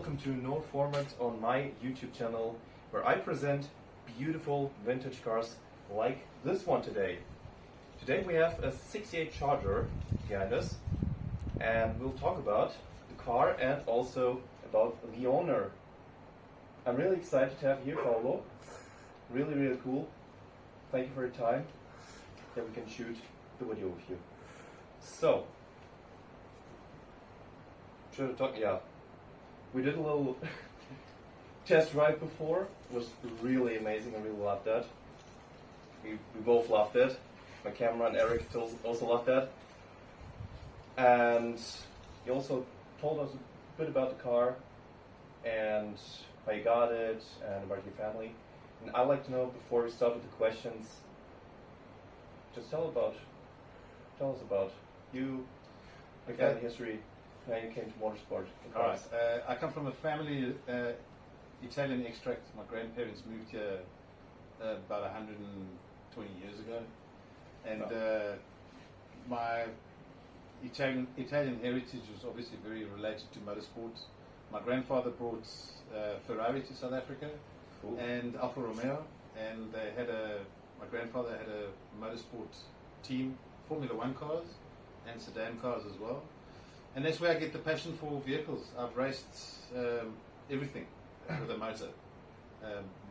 welcome to No Format on my YouTube channel, where I present beautiful vintage cars like this one today. Today we have a 68'Charger behind us, and we'll talk about the car and also about the owner. I'm really excited to have you here, Paolo. Really cool. Thank you for your time that we can shoot the video with you. So, should I talk? Yeah. We did a little test drive before. It was really amazing. I really loved that. We both loved it. My camera and Eric also loved that. And you also told us a bit about the car and how you got it and about your family. And I'd like to know, before we start with the questions, just tell us about you, your family history, how you came to motorsport. Alright, I come from a family, Italian extract. My grandparents moved here about 120 years ago, and my Italian heritage was obviously very related to motorsports. My grandfather brought Ferrari to South Africa. Cool. And Alfa Romeo, and my grandfather had a motorsport team, Formula One cars and sedan cars as well. And that's where I get the passion for vehicles. I've raced everything with a motor.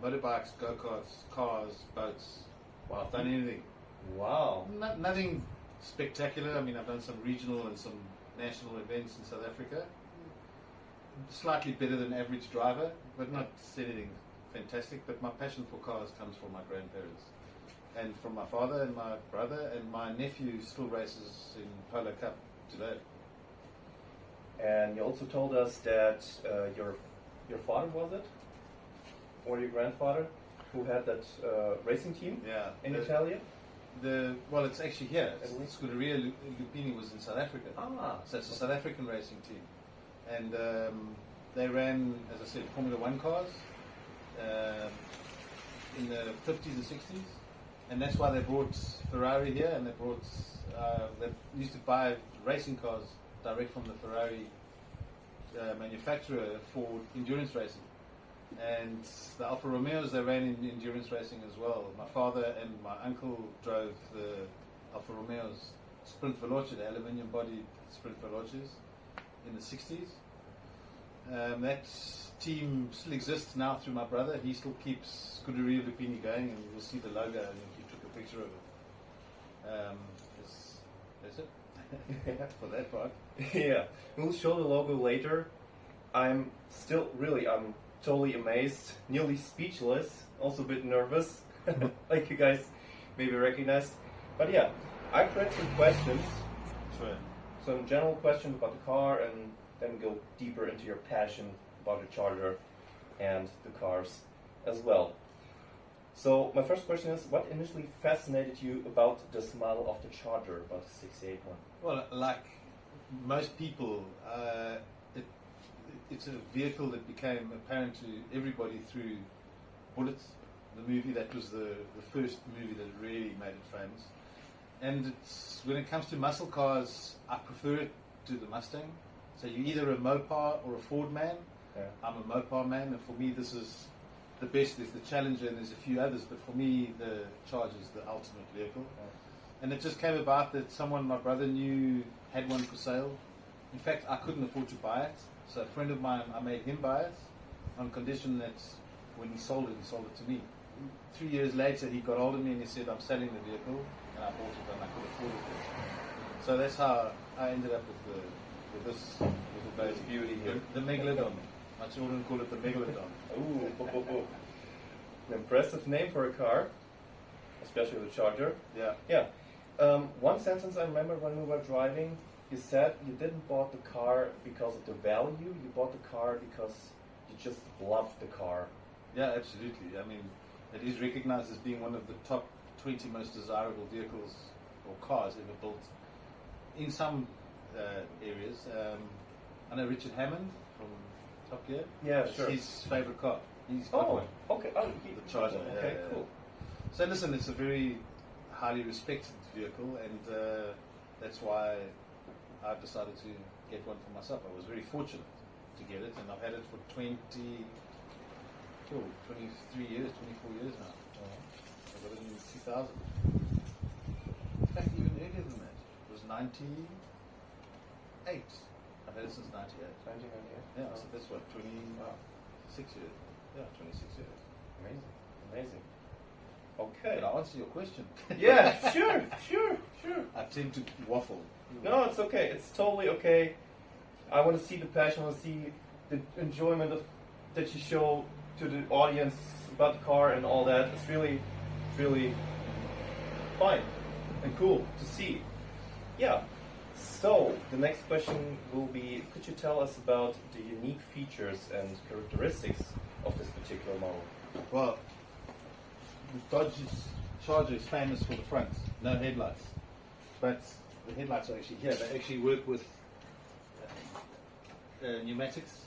Motorbikes, go-karts, cars, boats. Wow. I've done anything. Wow. Nothing spectacular. I mean, I've done some regional and some national events in South Africa. Slightly better than average driver, but not anything fantastic. But my passion for cars comes from my grandparents and from my father and my brother, and my nephew still races in Polo Cup today. And you also told us that your father, was it? Or your grandfather, who had that racing team in Italy? Well, it's actually here. Scuderia Lupini was in South Africa. So it's a South African racing team. And they ran, as I said, Formula One cars in the 50s and 60s. And that's why they brought Ferrari here, and they used to buy racing cars direct from the Ferrari manufacturer for endurance racing. And the Alfa Romeos, they ran in endurance racing as well. My father and my uncle drove the Alfa Romeos Sprint Veloce, the aluminium bodied Sprint Veloces in the 60s. That team still exists now through my brother. He still keeps Scuderia Lupini going, and you'll see the logo, and he took a picture of it. That's it for that part. Yeah, we'll show the logo later. I'm totally amazed, nearly speechless, also a bit nervous, like you guys maybe recognized. But yeah, I prepared some questions. Sure. Some general questions about the car, and then go deeper into your passion about the Charger and the cars as well. So my first question is, what initially fascinated you about the smile of the Charger, about the 68 one? Well, like most people, it's a vehicle that became apparent to everybody through Bullets, the movie. That was the first movie that really made it famous. And when it comes to muscle cars, I prefer it to the Mustang. So you're either a Mopar or a Ford man. Yeah. I'm a Mopar man, and for me this is the best. There's the Challenger and there's a few others, but for me the Charger is the ultimate vehicle. Yeah. And it just came about that someone my brother knew had one for sale. In fact, I couldn't afford to buy it, so a friend of mine, I made him buy it on condition that when he sold it to me. 3 years later he got hold of me and he said, I'm selling the vehicle, and I bought it and I could afford it. So that's how I ended up with this little baby beauty here. The Megalodon. My children call it the Megalodon. Ooh, an impressive name for a car, especially the Charger. Yeah. One sentence I remember when we were driving, you said you didn't bought the car because of the value, you bought the car because you just loved the car. Yeah, absolutely. I mean, it is recognized as being one of the top 20 most desirable vehicles or cars ever built in some areas. I know Richard Hammond from Top Gear. Yeah, it's sure. his favorite car. He's got one. Okay. The Charger. Okay, cool. So listen, it's a very highly respected vehicle, and that's why I've decided to get one for myself. I was very fortunate to get it, and I've had it for 23 years, 24 years now. I got it in 2000. In fact, even earlier than that. It was 98. I've had it since 98. 1998. Yeah, so that's what, 26 years. Yeah, 26 years. Amazing. Amazing. Okay. Did I answer your question? Yeah, sure. I tend to waffle. No, it's okay. It's totally okay. I want to see the passion. I want to see the enjoyment that you show to the audience about the car and all that. It's really fun and cool to see. Yeah. So the next question will be: could you tell us about the unique features and characteristics of this particular model? Well, the Dodge Charger is famous for the front, no headlights. But the headlights are actually here. They actually work with pneumatics.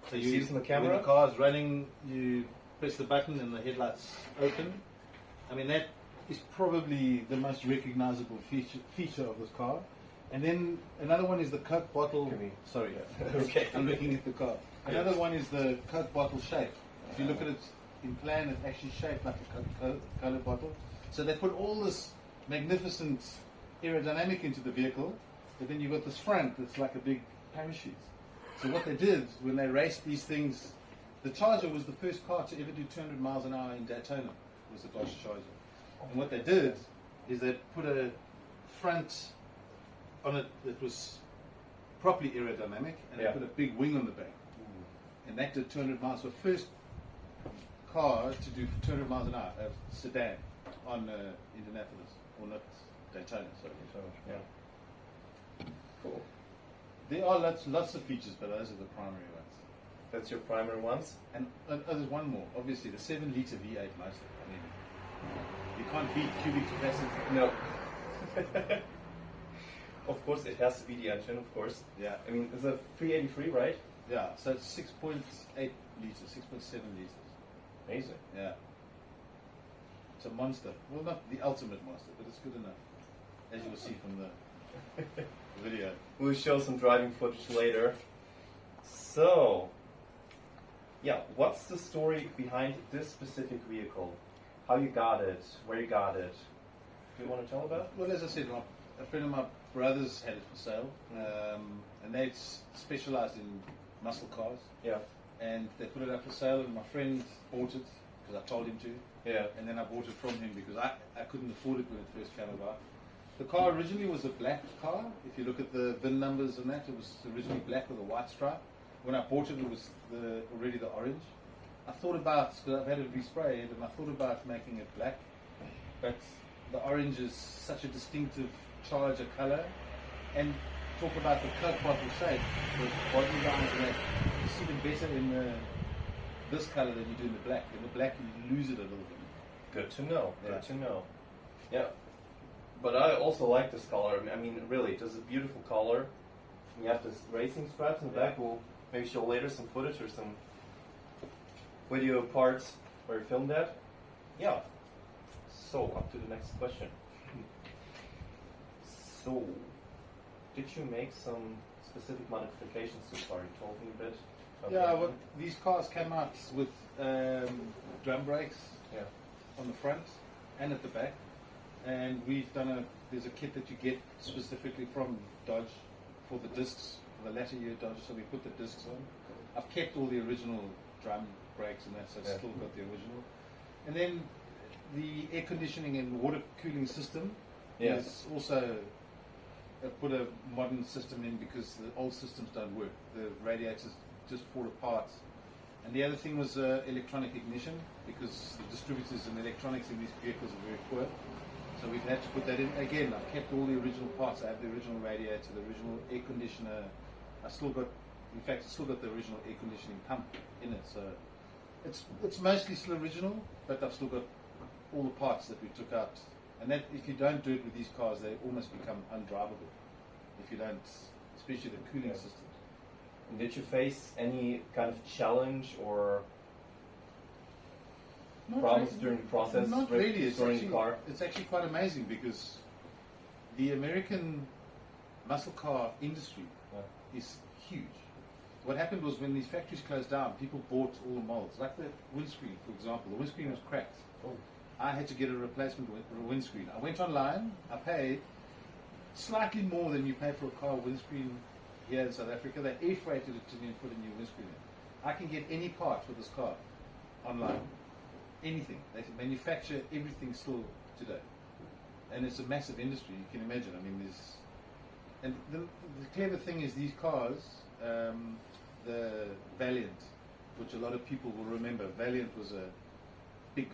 So You see this in the camera? When the car is running, you press the button and the headlights open. I mean, that is probably the most recognizable feature of this car. And then another one is the Coke bottle. Sorry, Okay. I'm looking at the car. Another one is the Coke bottle shape. If you look at it in plan, it's actually shaped like a Coca-Cola bottle. So they put all this magnificent aerodynamic into the vehicle, but then you've got this front that's like a big parachute. So what they did when they raced these things, the Charger was the first car to ever do 200 miles an hour in Daytona, was the Dodge Charger. And what they did is they put a front on it that was properly aerodynamic, and they put a big wing on the back. And that did 200 miles. The first car to do 200 miles an hour, a sedan, on Indianapolis, or not Daytona, sorry. Yeah. Cool. There are lots of features, but those are the primary ones. That's your primary ones. And there's one more. Obviously, the 7-liter V8 motor. I mean, you can't beat cubic capacity. No. Of course, it has to be the engine, of course. Yeah. I mean, it's a 383, right? Yeah. So it's 6.8 liters, 6.7 liters. Amazing. Yeah. It's a monster. Well, not the ultimate monster, but it's good enough, as you will see from the video. We'll show some driving footage later. So, yeah, what's the story behind this specific vehicle? How you got it? Where you got it? Do you want to tell about it? Well, as I said, a friend of my brothers had it for sale, and they specialized in muscle cars. Yeah. And they put it up for sale, and my friend bought it because I told him to. Yeah. And then I bought it from him because I couldn't afford it when it first came about. The car originally was a black car. If you look at the VIN numbers and that, it was originally black with a white stripe. When I bought it, it was already the orange. I thought about, because I've had it resprayed, and I thought about making it black, but the orange is such a distinctive Charger color. And talk about the Coke bottle shape, the body lines and that, you see them better in this color than you do in the black. In the black, you lose it a little bit. Good to know. Yeah. Good to know. Yeah. But I also like this color. I mean, really, this is a beautiful color. You have this racing straps in the back. We'll maybe show later some footage or some video parts where you filmed that. Yeah. So, up to the next question. So, did you make some specific modifications so far? You told me a bit. Yeah, well, these cars came out with drum brakes on the front and at the back. And we've done there's a kit that you get specifically from Dodge for the discs, for the latter year Dodge, so we put the discs on. I've kept all the original drum brakes and that, so it's still got the original. And then the air conditioning and water cooling system is also put a modern system in because the old systems don't work. The radiators just fall apart. And the other thing was electronic ignition, because the distributors and electronics in these vehicles are very poor. So we've had to put that in. Again, I've kept all the original parts. I have the original radiator, the original air conditioner. I still got the original air conditioning pump in it. So it's mostly still original, but I've still got all the parts that we took out. And that, if you don't do it with these cars, they almost become undrivable. If you don't, especially the cooling systems. And did you face any kind of challenge or problems during the process? Not really. It's actually quite amazing because the American muscle car industry is huge. what happened was when these factories closed down, people bought all the molds. Like the windscreen, for example. The windscreen was cracked. Oh. I had to get a replacement windscreen. I went online. I paid slightly more than you pay for a car windscreen here in South Africa. They air freighted it to me and put a new windscreen in. I can get any part for this car online. Anything. They can manufacture everything still today. And it's a massive industry, you can imagine. I mean, there's... And the clever thing is these cars, the Valiant, which a lot of people will remember. Valiant was a big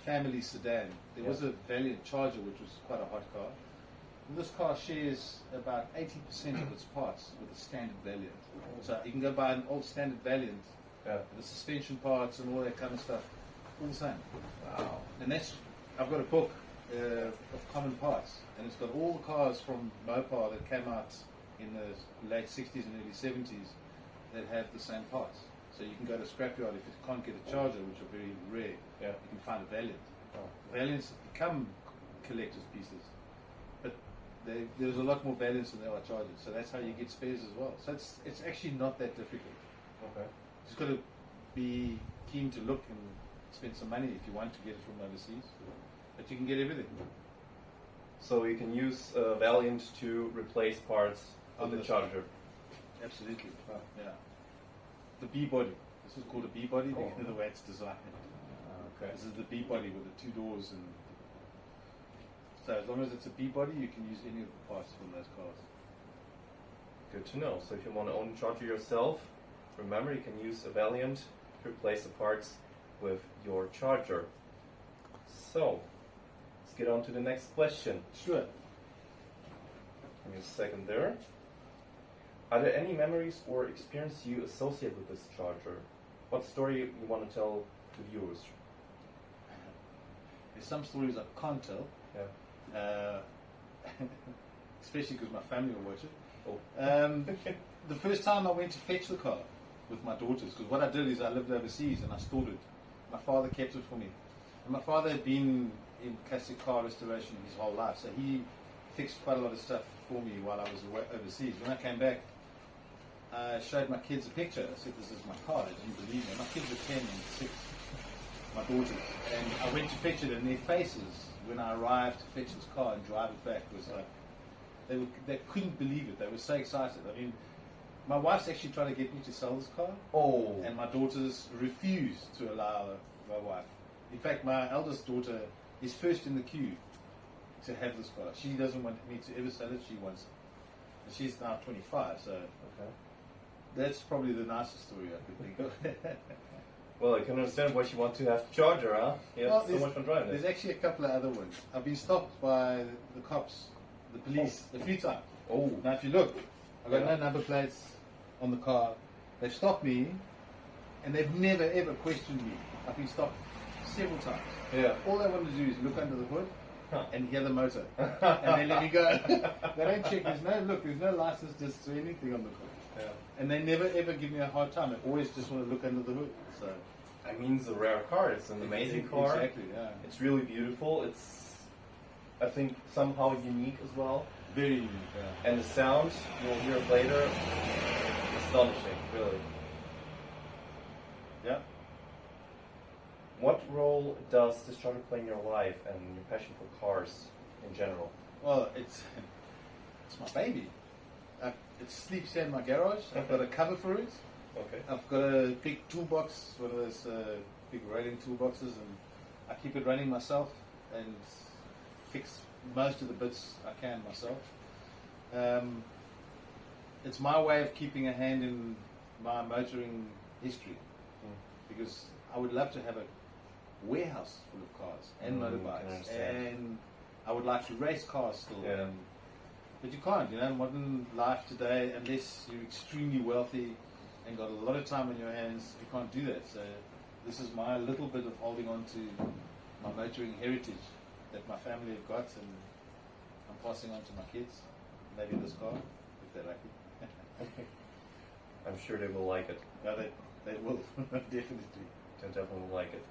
family sedan. There was a Valiant Charger, which was quite a hot car. And this car shares about 80% of its parts with a standard Valiant. So you can go buy an old standard Valiant, the suspension parts and all that kind of stuff, all the same. Wow. And that's, I've got a book of common parts, and it's got all the cars from Mopar that came out in the late 60s and early 70s that have the same parts. So you can go to a scrapyard if you can't get a Charger, which are very rare. You can find a Valiant. Valiants become collector's pieces, but there's a lot more Valiants than there are Chargers. So that's how you get spares as well. So it's actually not that difficult. Okay. Just got to be keen to look and spend some money if you want to get it from overseas. But you can get everything. So you can use Valiant to replace parts on the Charger. Absolutely. Yeah. The B body. This is called a B body because of the way it's designed. Okay. This is the B body with the 2 doors, and so as long as it's a B body, you can use any of the parts from those cars. Good to know. So if you want to own a Charger yourself, remember you can use a Valiant to replace the parts with your Charger. So let's get on to the next question. Sure. Give me a second there. Are there any memories or experience you associate with this Charger? What story you want to tell to viewers? There's some stories I can't tell. Yeah. Especially because my family will watch it. The first time I went to fetch the car with my daughters, because what I did is I lived overseas and I stored it. My father kept it for me. And my father had been in classic car restoration his whole life, so he fixed quite a lot of stuff for me while I was overseas. When I came back, I showed my kids a picture. I said, "This is my car." They didn't believe me. My kids were 10 and 6, my daughters. And I went to fetch it, and their faces when I arrived to fetch this car and drive it back was like, they couldn't believe it. They were so excited. I mean, my wife's actually trying to get me to sell this car. Oh. And my daughters refused to allow my wife. In fact, my eldest daughter is first in the queue to have this car. She doesn't want me to ever sell it. She wants it. And she's now 25, so that's probably the nicest story I could think of. Well, I can understand why you want to have a Charger, huh? You have so much fun driving it. There's actually a couple of other ones. I've been stopped by the cops, the police, a few times. Oh. Now, if you look, I've got no number plates on the car. They've stopped me, and they've never ever questioned me. I've been stopped several times. Yeah. All they want to do is look under the hood and hear the motor, and they let me go. They don't check. There's no license discs or anything on the car. Yeah. And they never ever give me a hard time. They always just want to look under the hood. So. I mean, it's a rare car. It's an amazing car. Exactly. Yeah. It's really beautiful. It's, I think, somehow unique as well. Very unique. Yeah. And the sound you'll hear it later, astonishing, really. Yeah. What role does this Charger play in your life and your passion for cars in general? Well, it's my baby. It sleeps here in my garage. I've got a cover for it. Okay. I've got a big toolbox, one of those big rolling toolboxes, and I keep it running myself and fix most of the bits I can myself. It's my way of keeping a hand in my motoring history, because I would love to have a warehouse full of cars and motorbikes, and I would like to race cars still. Yeah. But you can't, modern life today, unless you're extremely wealthy and got a lot of time on your hands, you can't do that. So this is my little bit of holding on to my motoring heritage that my family have got, and I'm passing on to my kids. Maybe this car, if they're lucky. I'm sure they will like it. Yeah, they will, definitely. They definitely like it.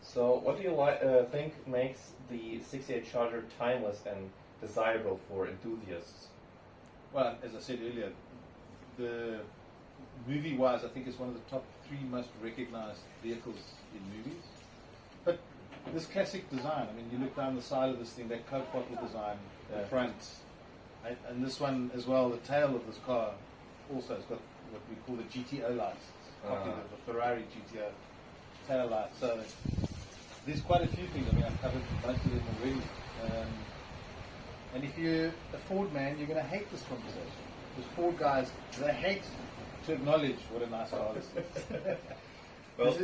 So, what do you think makes the 68 Charger timeless and desirable for enthusiasts? Well, as I said earlier, the movie-wise, I think it's one of the top 3 most recognized vehicles in movies. But this classic design, I mean, you look down the side of this thing, that Coke bottle design, the front, and this one as well, the tail of this car also has got what we call the GTO lights. It's a copy of the Ferrari GTO tail light. So there's quite a few things. I mean, I've covered most of them already. And if you're a Ford man, you're going to hate this conversation. Because Ford guys, they hate to acknowledge what a nice car is. Well,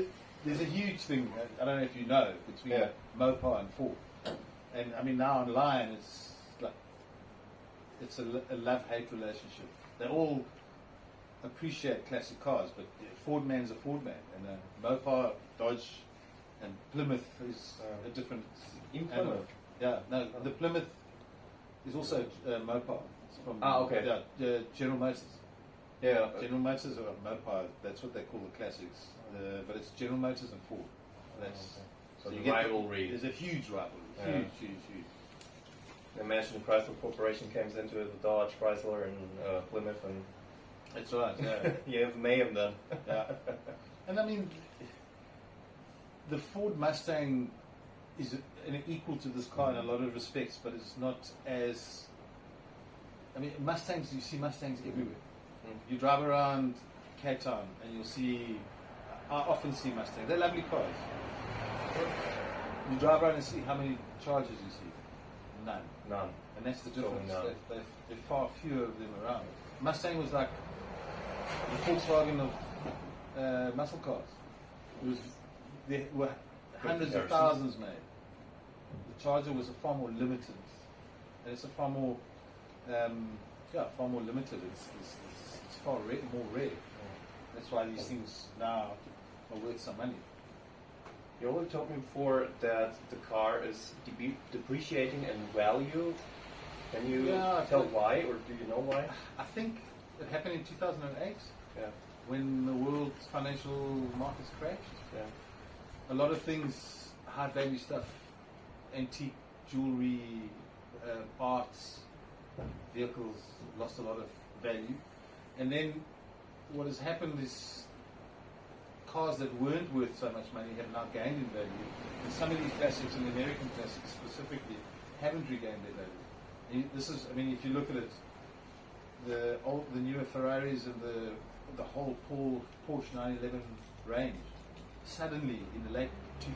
there's a huge thing, I don't know if you know, between Mopar and Ford. And I mean, now online, it's like, it's a love-hate relationship. They all appreciate classic cars, but Ford man's a Ford man. And Mopar, Dodge, and Plymouth is a different animal. Yeah, no, the Plymouth is also Mopar. It's from okay. General Motors. Yeah. General Motors or Mopar, that's what they call the classics. But it's General Motors and Ford. So you the get rivalry. There's a huge rivalry. Yeah. Huge. Imagine Chrysler Corporation comes into it, the Dodge, Chrysler, and Plymouth, and that's right. Yeah. you have mayhem then. Yeah. And I mean, the Ford Mustang is equal to this car in a lot of respects, but it's not as. I mean, Mustangs. You see Mustangs everywhere. You drive around Cape Town and you'll see. I often see Mustangs. They're lovely cars. You drive around and see how many Chargers you see. None. And that's the difference. There are far fewer of them around. Mustang was like the Volkswagen of muscle cars. There were hundreds of thousands made. The Charger was a far more limited, and it's a far more, far more limited. It's far more rare. That's why these things now are worth some money. You already told me before that the car is depreciating in value. Can you tell why, or do you know why? I think it happened in 2008. Yeah. When the world's financial markets crashed. Yeah. A lot of things, high value stuff, antique jewelry, arts, vehicles lost a lot of value. And then what has happened is cars that weren't worth so much money have now gained in value. And some of these classics, and the American classics specifically, haven't regained their value. And this is, I mean, if you look at it, the newer Ferraris and the whole Porsche 911 range, suddenly in the late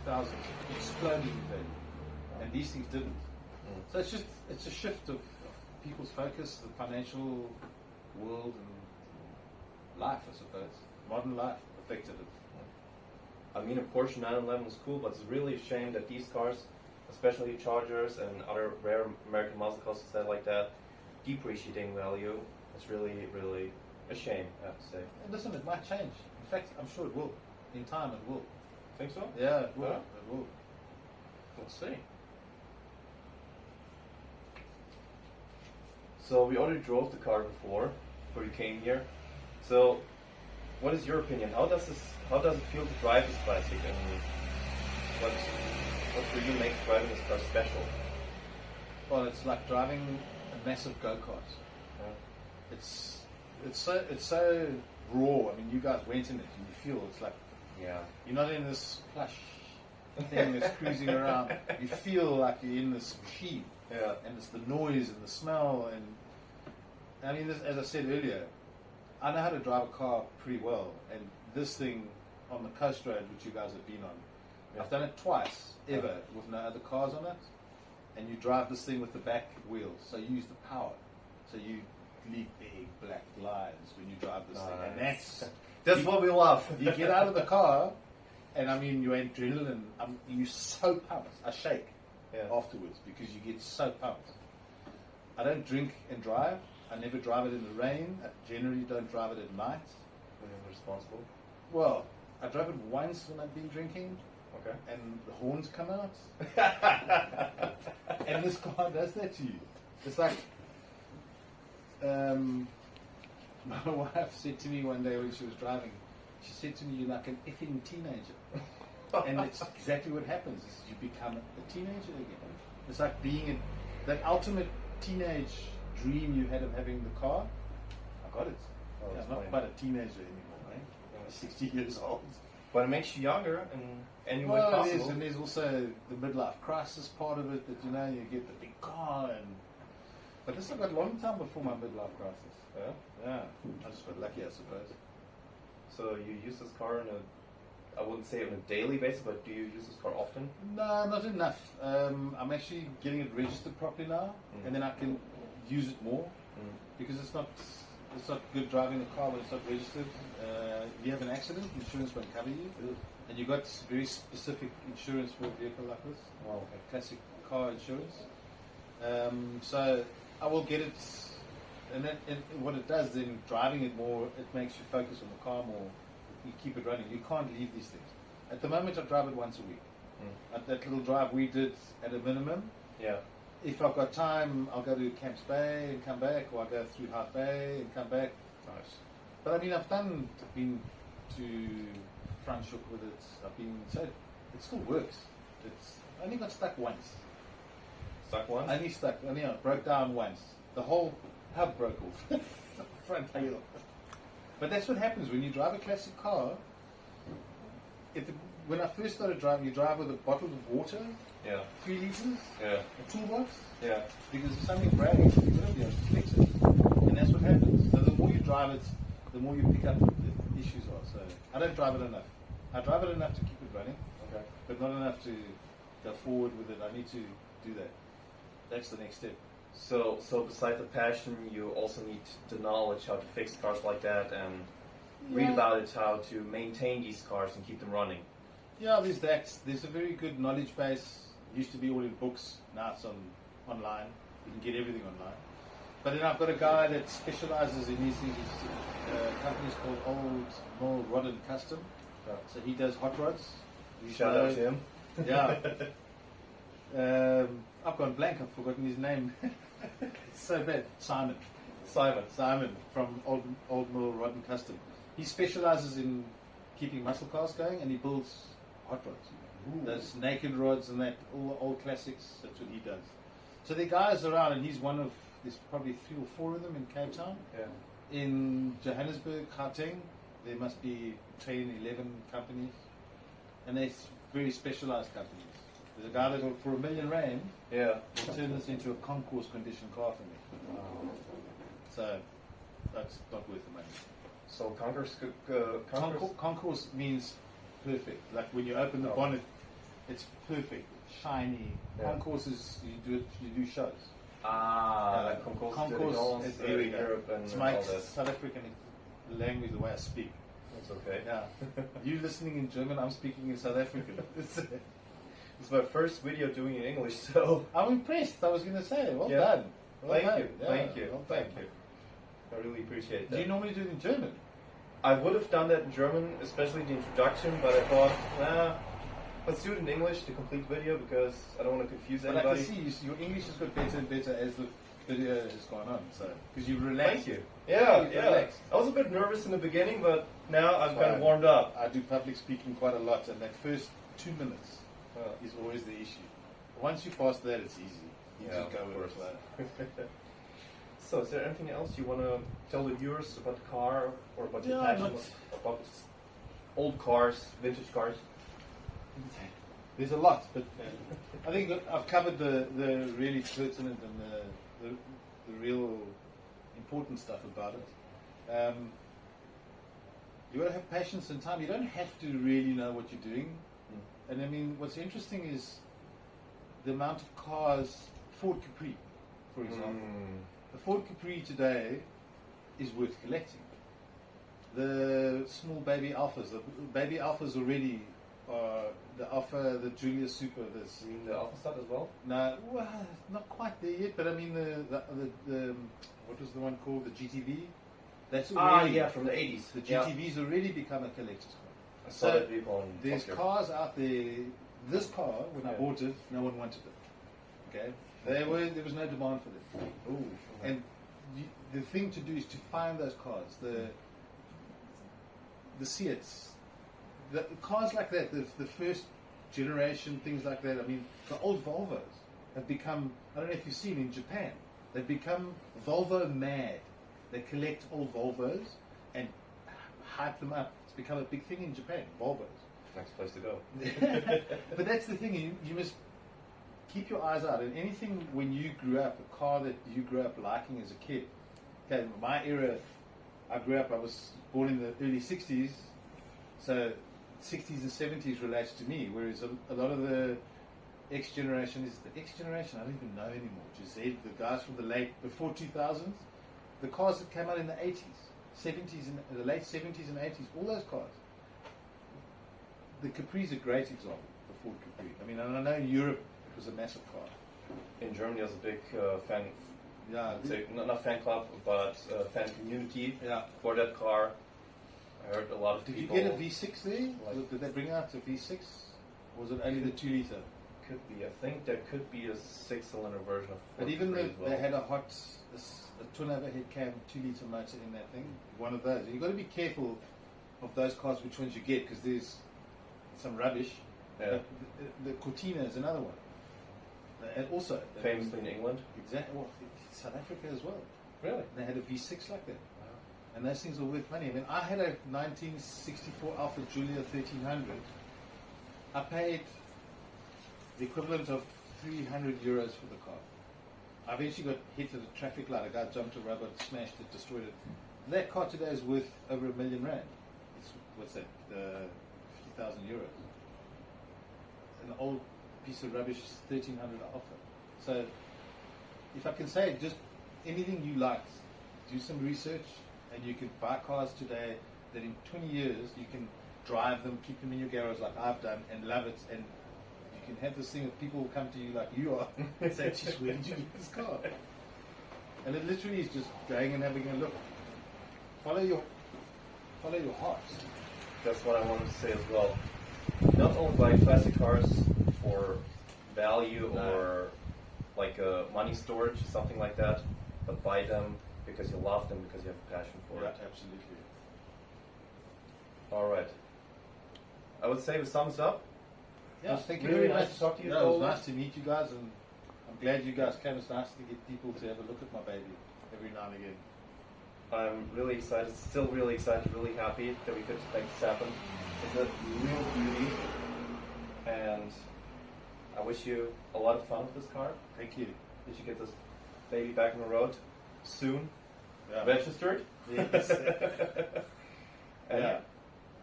2000s exploded in value, and these things didn't. So it's a shift of people's focus, the financial world and life, I suppose. Modern life affected it. I mean, a Porsche 911 is cool, but it's really a shame that these cars, especially Chargers and other rare American muscle cars like that, depreciating value. It's really, really a shame, I have to say. And listen, it might change. In fact, I'm sure it will. In time, it will. Think so? Yeah, it will. Yeah. It will. Let's see. So we already drove the car before you came here. So, what is your opinion? How does it feel to drive this classic, and what for you makes driving this car special? Well, it's like driving a massive go-kart. Yeah. It's so raw. I mean, you guys went in it, and you feel it's like you're not in this plush thing that's cruising around. You feel like you're in this machine. Yeah. And it's the noise and the smell, and I mean, as I said earlier, I know how to drive a car pretty well, and this thing on the coast road, which you guys have been on, I've done it twice ever with no other cars on it, and you drive this thing with the back wheels, so you use the power, so you leave big black lines when you drive this thing, and that's what we love. You get out of the car, and I mean, your adrenaline, you're so pumped. I shake afterwards because you get so pumped. I don't drink and drive. I never drive it in the rain. I generally don't drive it at night. When you're responsible. Well, I drove it once when I've been drinking. Okay. And the horns come out. And this car does that to you. It's like, my wife said to me one day when she was driving, she said to me, "You're like an effing teenager." And it's exactly what happens, is you become a teenager again. It's like being that ultimate teenage dream you had of having the car, I got it. Oh, Yeah, that's I'm not fine. quite a teenager anymore, right? I'm 60 years old. But it makes you younger in any way Well, possible. and there's also the midlife crisis part of it, that you know, you get the big car, but this I got a long time before my midlife crisis. Yeah. Yeah, I just got lucky, I suppose. So you use this car I wouldn't say on a daily basis, but do you use this car often? No, not enough. I'm actually getting it registered properly now, and then I can use it more because it's not good driving a car when it's not registered. If you have an accident, insurance won't cover you, and you got very specific insurance for a vehicle like this, a classic car insurance. So I will get it, and what it does then, driving it more, it makes you focus on the car more. You keep it running. You can't leave these things. At the moment, I drive it once a week. At that little drive we did at a minimum. Yeah. If I've got time, I'll go to Camps Bay and come back, or I'll go through Hart Bay and come back. Nice. But I mean, I've been to Franschhoek with it. So it still works. I only got stuck once. Stuck once? Only I broke down once. The whole hub broke off. Front wheel. But that's what happens when you drive a classic car. When I first started driving, you drive with a bottle of water, Yeah. 3 liters, Yeah. a toolbox, Yeah. because if something breaks, you've got to be able to fix it. And that's what happens. So the more you drive it, the more you pick up what the issues are. So I don't drive it enough. I drive it enough to keep it running, Okay. but not enough to go forward with it. I need to do that. That's the next step. So besides the passion, you also need the knowledge how to fix cars like that and read about it, how to maintain these cars and keep them running. Yeah, there's that. There's a very good knowledge base. It used to be all in books. Now it's online. You can get everything online. But then I've got a guy that specializes in these things. His company's called Old Mill Rod and Custom. Yeah. So he does hot rods. Shout out to him. Yeah. I've gone blank. I've forgotten his name. It's so bad. Simon from Old Mill Rod and Custom. He specializes in keeping muscle cars going, and he builds hot rods. Those naked rods and that, all the old classics. That's what he does. So the guys around, and he's one of, there's probably 3 or 4 of them in Cape Town. Yeah. In Johannesburg, Gauteng, there must be 10, 11 companies, and they're very specialized companies. There's a guy that will, for R1 million, Yeah. will turn this into a concourse condition car for me. So that's not worth the money. So Concourse means perfect. Like when you open the bonnet, it's perfect, shiny. Yeah. Concourse is you do shows. Like concourse is there we go. Europe and It's all my that. South African language, the way I speak. That's okay. Yeah. You listening in German, I'm speaking in South African. It's my first video doing in English, so I'm impressed. I was going to say, well Yeah. done. Well thank done. you, Yeah, thank you, well done. thank you. I really appreciate that. Do you normally do it in German? I would have done that in German, especially the introduction, but I thought, let's do it in English, the complete video, because I don't want to confuse But I anybody. can see your English has got better and better as the video has gone on. So because you relaxed. Thank you. Yeah, You yeah. relaxed. I was a bit nervous in the beginning, but now I'm That's kind of fine. warmed up. I do public speaking quite a lot, and that first 2 minutes is always the issue. Once you pass that, it's easy. You Yeah, just go of with course. it. So, is there anything else you want to tell the viewers about the car or about your Yeah, passion about old cars, vintage cars? There's a lot, but I think I've covered the really pertinent and the real important stuff about it. You got to have patience and time. You don't have to really know what you're doing. And I mean, what's interesting is the amount of cars, Ford Capri, for example. The Ford Capri today is worth collecting. The small baby Alphas, the baby Alphas already are the Alpha, the Giulia Super. You mean the Alpha Stud as well? No, well, not quite there yet. But I mean the what was the one called, the GTV? That's already from the 80s. The GTV's already become a collector's car. I saw that vehicle on There's Top Gear. cars out there. This car, when I bought it, no one wanted it. Okay, there was no demand for them. Ooh. And the thing to do is to find those cars, the Seats, the cars like that, the first generation things like that. I mean, the old Volvos have become, I don't know if you've seen in Japan, They've become Volvo mad. They collect old Volvos and hype them up. It's become a big thing in Japan, Volvos. Next place to go. But that's the thing, you must keep your eyes out. And anything when you grew up, a car that you grew up liking as a kid. Okay, my era, I was born in the early 60s, so 60s and 70s relates to me, whereas a lot of the X generation is the X generation, I don't even know anymore. Just the guys from before 2000s, the cars that came out in the 80s, 70s, and the late 70s and 80s, all those cars. The Capri's a great example, the Ford Capri. I mean, and I know in Europe it was a massive car. In Germany, there's a big fan. Yeah, I'd say not fan club, but fan community yeah. for that car. I heard a lot of Did people. you get a V6 there? Did they bring out a V6? Or was it only the 2 litre? Could be. I think there could be a 6-cylinder version of Ford But even Capri though as well. they had a twin overhead cam 2 litre motor in that thing, one of those. You've got to be careful of those cars, which ones you get, because there's some rubbish. Yeah. The Cortina is another one. And also Famously in England. Exactly. Well, South Africa as well. Really? They had a V6 like that. Wow. And those things are worth money. I mean, I had a 1964 Alfa Giulia 1300. I paid the equivalent of 300 euros for the car. I eventually got hit at a traffic light. A guy jumped a rubber, smashed it, destroyed it. That car today is worth over R1 million. It's, what's that? 50,000 euros. An old piece of rubbish, 1300 Alfa. So, if I can say, just anything you like, do some research, and you can buy cars today that in 20 years you can drive them, keep them in your garage like I've done, and love it. And you can have this thing of people will come to you like you are and say, "Geez, where did you get this car?" And it literally is just going and having a look. Follow your heart. That's what I wanted to say as well. Not only buy classic cars for value or like a money storage or something like that, but buy them because you love them, because you have a passion for it. Absolutely. All right. I would say we thumbs up. Yeah, thank you really very nice much. to talk to you, Yeah, it was Paolo. nice to meet you guys, and I'm glad you guys came. It's nice to get people to have a look at my baby every now and again. I'm really excited, still really excited, really happy that we could make this happen. It's a real beauty, and I wish you a lot of fun with this car. Thank you. Did you get this baby back on the road soon? Yeah. Registered? Yes. And Yeah.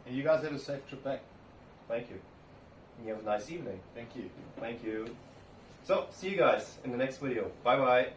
And you guys have a safe trip back. Thank you. And you have a nice evening. Thank you. Thank you. So, see you guys in the next video. Bye bye.